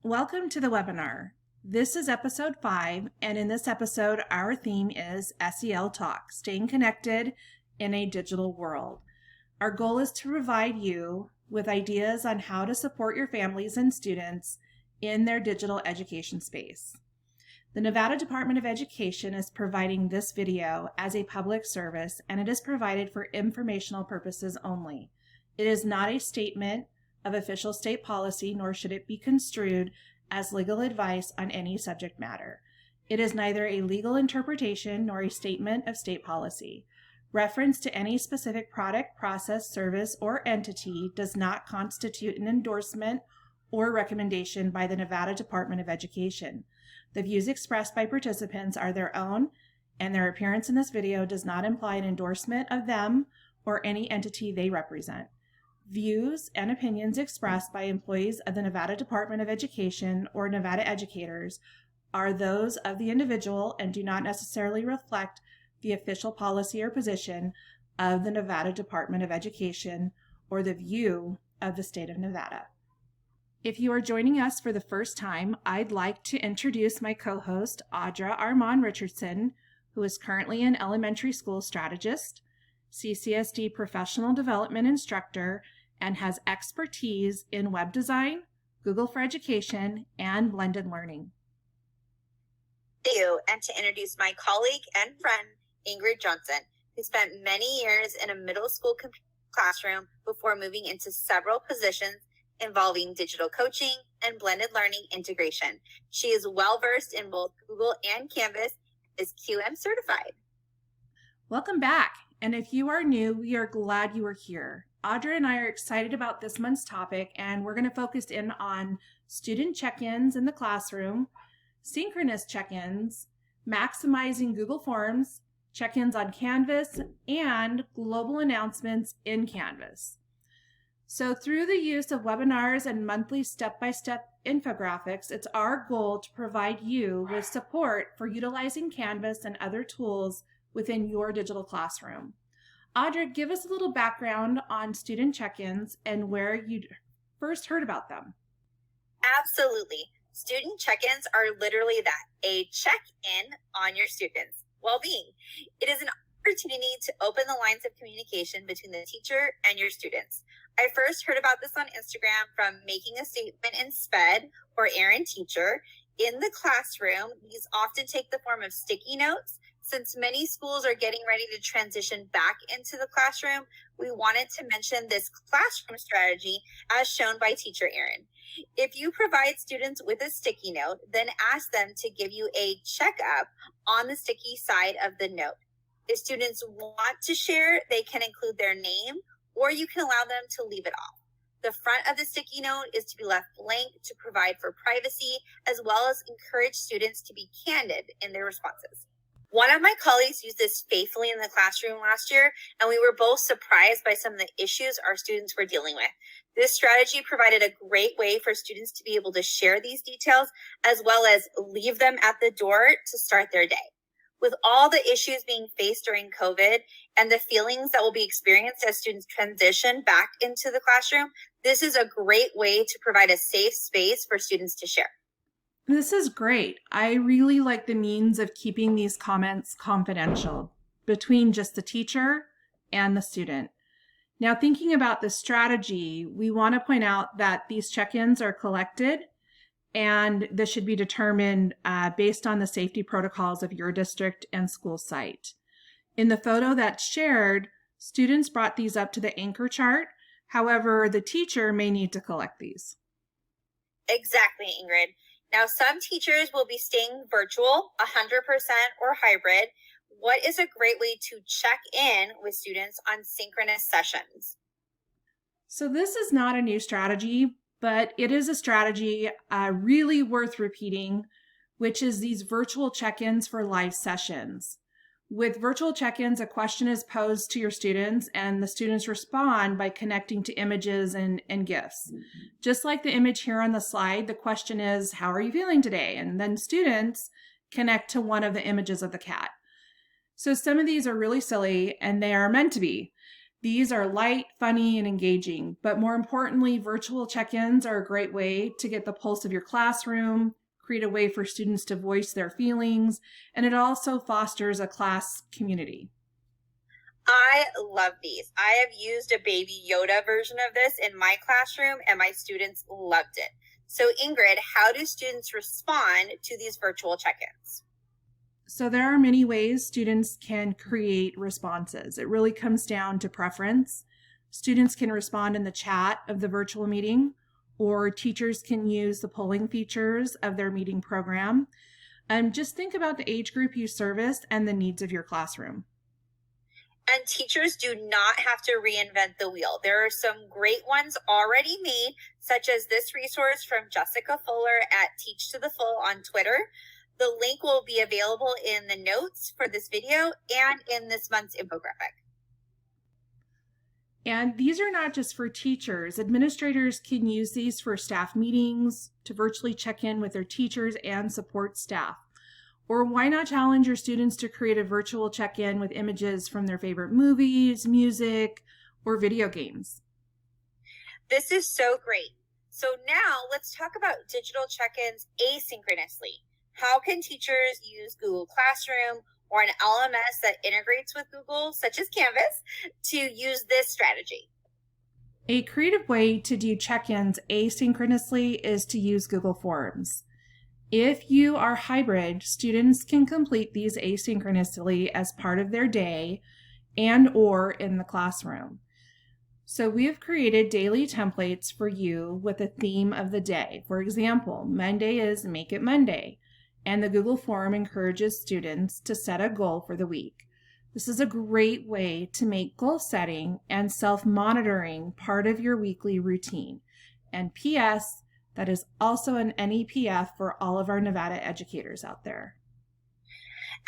Welcome to the webinar. This is episode 5, and in this episode, our theme is SEL Talk, staying connected in a digital world. Our goal is to provide you with ideas on how to support your families and students in their digital education space. The Nevada Department of Education is providing this video as a public service, and it is provided for informational purposes only. It is not a statement of official state policy, nor should it be construed as legal advice on any subject matter. It is neither a legal interpretation nor a statement of state policy. Reference to any specific product, process, service, or entity does not constitute an endorsement or recommendation by the Nevada Department of Education. The views expressed by participants are their own, and their appearance in this video does not imply an endorsement of them or any entity they represent. Views and opinions expressed by employees of the Nevada Department of Education or Nevada educators are those of the individual and do not necessarily reflect the official policy or position of the Nevada Department of Education or the view of the state of Nevada. If you are joining us for the first time, I'd like to introduce my co-host, Audra Armand Richardson, who is currently an elementary school strategist, CCSD professional development instructor, and has expertise in web design, Google for Education, and blended learning. Thank you, and to introduce my colleague and friend, Ingrid Johnson, who spent many years in a middle school classroom before moving into several positions involving digital coaching and blended learning integration. She is well-versed in both Google and Canvas, is QM certified. Welcome back, and if you are new, we are glad you are here. Audra and I are excited about this month's topic, and we're going to focus in on student check-ins in the classroom, synchronous check-ins, maximizing Google Forms, check-ins on Canvas, and global announcements in Canvas. So through the use of webinars and monthly step-by-step infographics, it's our goal to provide you with support for utilizing Canvas and other tools within your digital classroom. Audra, give us a little background on student check-ins and where you first heard about them. Absolutely. Student check-ins are literally that, a check-in on your students' well-being. It is an opportunity to open the lines of communication between the teacher and your students. I first heard about this on Instagram from Making a Statement in SPED, or Aaron Teacher. In the classroom, these often take the form of sticky notes. Since many schools are getting ready to transition back into the classroom, we wanted to mention this classroom strategy as shown by Teacher Aaron. If you provide students with a sticky note, then ask them to give you a checkup on the sticky side of the note. If students want to share, they can include their name, or you can allow them to leave it off. The front of the sticky note is to be left blank to provide for privacy, as well as encourage students to be candid in their responses. One of my colleagues used this faithfully in the classroom last year, and we were both surprised by some of the issues our students were dealing with. This strategy provided a great way for students to be able to share these details, as well as leave them at the door to start their day. With all the issues being faced during COVID and the feelings that will be experienced as students transition back into the classroom, this is a great way to provide a safe space for students to share. This is great. I really like the means of keeping these comments confidential between just the teacher and the student. Now, thinking about the strategy, we want to point out that these check-ins are collected, and this should be determined based on the safety protocols of your district and school site. In the photo that's shared, students brought these up to the anchor chart. However, the teacher may need to collect these. Exactly, Ingrid. Now, some teachers will be staying virtual, 100% or hybrid. What is a great way to check in with students on synchronous sessions? So this is not a new strategy, but it is a strategy really worth repeating, which is these virtual check-ins for live sessions. With virtual check-ins, a question is posed to your students, and the students respond by connecting to images and GIFs. Just like the image here on the slide, the question is, how are you feeling today? And then students connect to one of the images of the cat. So some of these are really silly, and they are meant to be. These are light, funny, and engaging, but more importantly, virtual check-ins are a great way to get the pulse of your classroom, create a way for students to voice their feelings, and it also fosters a class community. I love these. I have used a Baby Yoda version of this in my classroom, and my students loved it. So Ingrid, how do students respond to these virtual check-ins? So there are many ways students can create responses. It really comes down to preference. Students can respond in the chat of the virtual meeting, or teachers can use the polling features of their meeting program. Just think about the age group you service and the needs of your classroom. And teachers do not have to reinvent the wheel. There are some great ones already made, such as this resource from Jessica Fuller at Teach to the Full on Twitter. The link will be available in the notes for this video and in this month's infographic. And these are not just for teachers. Administrators can use these for staff meetings, to virtually check in with their teachers and support staff. Or why not challenge your students to create a virtual check-in with images from their favorite movies, music, or video games? This is so great. So now let's talk about digital check-ins asynchronously. How can teachers use Google Classroom or an LMS that integrates with Google, such as Canvas, to use this strategy? A creative way to do check-ins asynchronously is to use Google Forms. If you are hybrid, students can complete these asynchronously as part of their day and/or in the classroom. So we have created daily templates for you with a theme of the day. For example, Monday is Make It Monday, and the Google form encourages students to set a goal for the week. This is a great way to make goal setting and self-monitoring part of your weekly routine. And P.S., that is also an NEPF for all of our Nevada educators out there.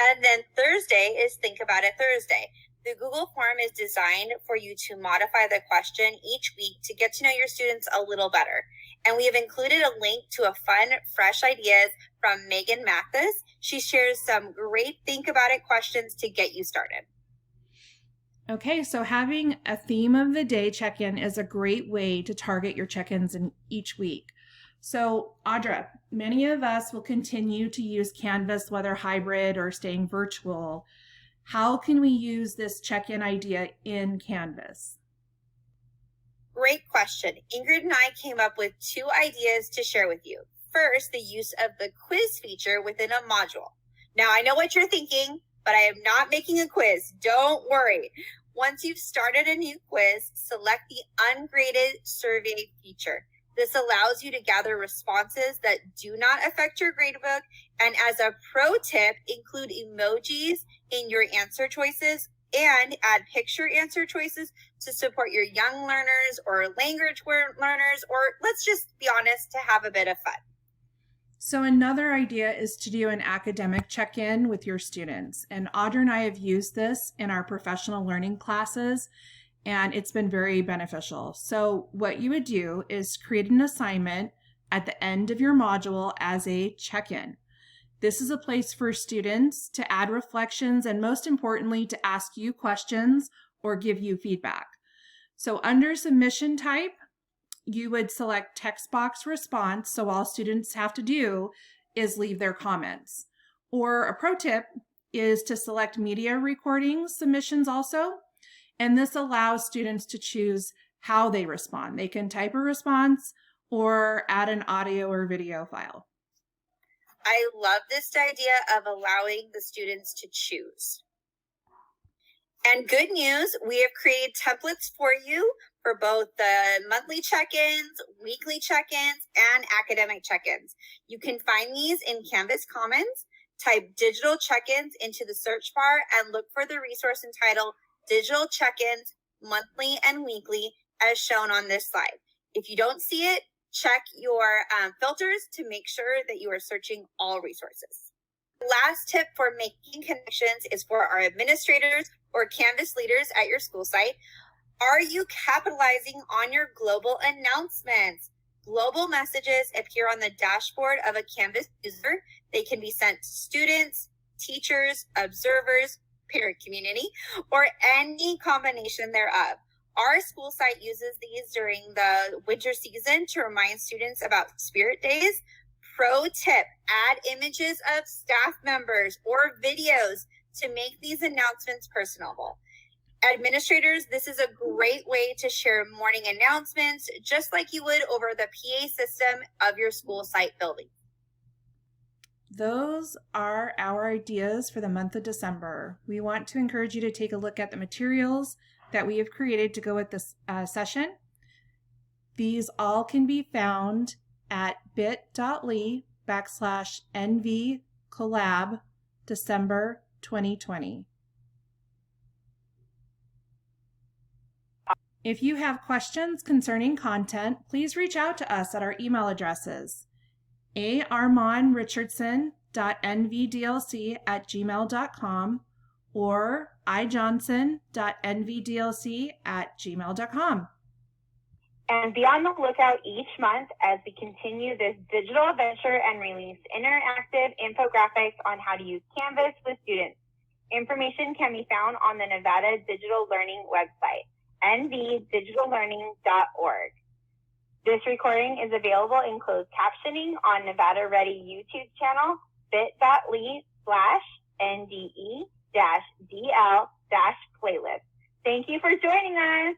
And then Thursday is Think About It Thursday. The Google form is designed for you to modify the question each week to get to know your students a little better. And we have included a link to a fun, fresh ideas from Megan Mathis. She shares some great Think About It questions to get you started. Okay, so having a theme of the day check-in is a great way to target your check-ins in each week. So Audra, many of us will continue to use Canvas, whether hybrid or staying virtual. How can we use this check-in idea in Canvas? Great question. Ingrid and I came up with 2 ideas to share with you. First, the use of the quiz feature within a module. Now, I know what you're thinking, but I am not making a quiz. Don't worry. Once you've started a new quiz, select the ungraded survey feature. This allows you to gather responses that do not affect your gradebook. And as a pro tip, include emojis in your answer choices and add picture answer choices to support your young learners or language learners, or let's just be honest, to have a bit of fun. So another idea is to do an academic check-in with your students. And Audra and I have used this in our professional learning classes, and it's been very beneficial. So what you would do is create an assignment at the end of your module as a check-in. This is a place for students to add reflections and, most importantly, to ask you questions or give you feedback. So under submission type, you would select text box response. So all students have to do is leave their comments. Or a pro tip is to select media recording submissions also. And this allows students to choose how they respond. They can type a response or add an audio or video file. I love this idea of allowing the students to choose. And good news, we have created templates for you for both the monthly check-ins, weekly check-ins, and academic check-ins. You can find these in Canvas Commons. Type digital check-ins into the search bar and look for the resource entitled Digital Check-ins Monthly and Weekly as shown on this slide. If you don't see it, check your filters to make sure that you are searching all resources. Last tip for making connections is for our administrators or Canvas leaders at your school site. Are you capitalizing on your global announcements? Global messages appear on the dashboard of a Canvas user. They can be sent to students, teachers, observers, parent community, or any combination thereof. Our school site uses these during the winter season to remind students about Spirit Days. Pro tip, add images of staff members or videos to make these announcements personable. Administrators, this is a great way to share morning announcements, just like you would over the PA system of your school site building. Those are our ideas for the month of December. We want to encourage you to take a look at the materials that we have created to go with this session. These all can be found at bit.ly/NV Collab December 2020. If you have questions concerning content, please reach out to us at our email addresses: armandrichardson.nvdlc@gmail.com or ijohnson.nvdlc@gmail.com. And be on the lookout each month as we continue this digital adventure and release interactive infographics on how to use Canvas with students. Information can be found on the Nevada Digital Learning website, nvdigitallearning.org. This recording is available in closed captioning on Nevada Ready YouTube channel, bit.ly/NDE-DL-playlist. Thank you for joining us.